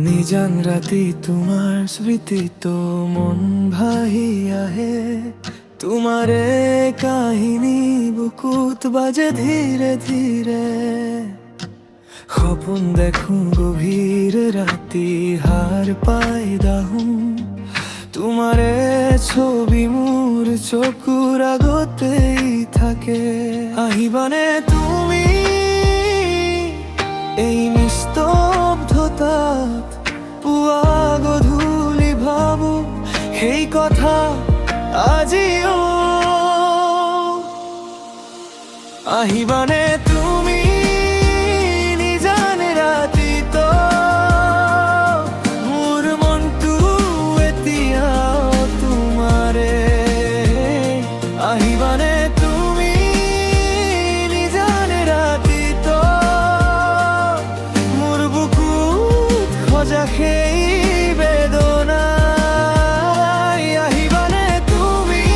নিজান ৰাতি তোমাৰ স্মৃতিত মন ভাহি আহে, তোমাৰে কাহিনী বুকুত বাজে ধীৰে ধীৰে। সপোন দেখো গভীৰ ৰাতি হাৰ পাই দাহো, তোমাৰে ছবি মোৰ চকুৰ আগতেই থাকে। আহিবানে তুমি এই নিস্তব্ধতাত, পুৱা গধূলি ভাবো সেই কথা আজিও। আহিবানে তুমি নিজান ৰাতিত, মোৰ মনটো এতিয়াও তোমাৰে। আহিবানে তুমি নিজান ৰাতিত, মোৰ বুকুত সজা সেই বেদনা। আহিবানে তুমি,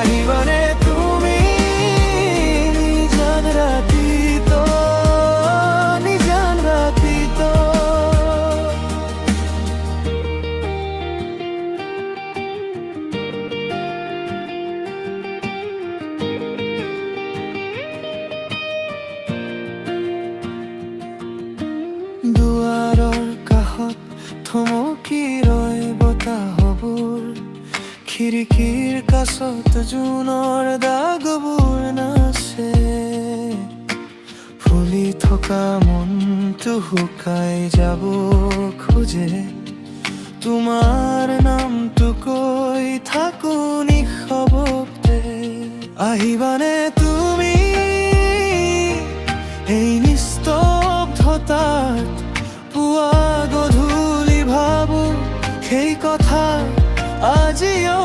আহিবানে তুমি নিজান ৰাতিত, নিজান ৰাতিত। দুৱাৰৰ কাষত থমকি ৰয় বতাহবোৰ, খিৰিকীৰ কাষত জোনৰ দাগবোৰ নাচে। ফুলি থকা মনটো শুকাই যাব খোজে, তোমাৰ নামটো কৈ থাকো নিঃশব্দে। আহিবানে তুমি এই নিস্তব্ধতাত, পুৱা গধূলি ভাবো সেই কথা আজিও।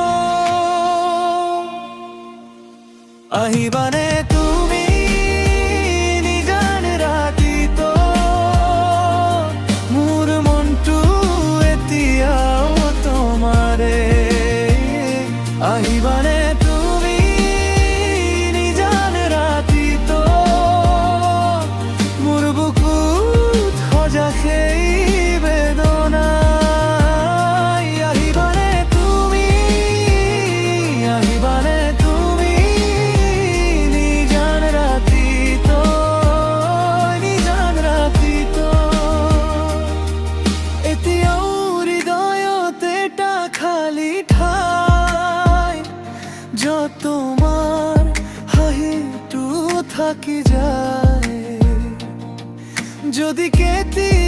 আহিবানে তুমি নিজান ৰাতিত, মোৰ মনটো এতিয়াও তোমাৰে। আহিবানে তুমি নিজান ৰাতিত, মোৰ বুকুত সজা সেই বেদনা। আহিবানে তুমি, আহিবানে তুমি নিজান ৰাতিত, নিজান ৰাতিত। এতিয়াও হৃদয়ত এটা খালী ঠাই, য'ত তোমাৰ হাঁহিটো থাকি যায়। যদি কেতিয়া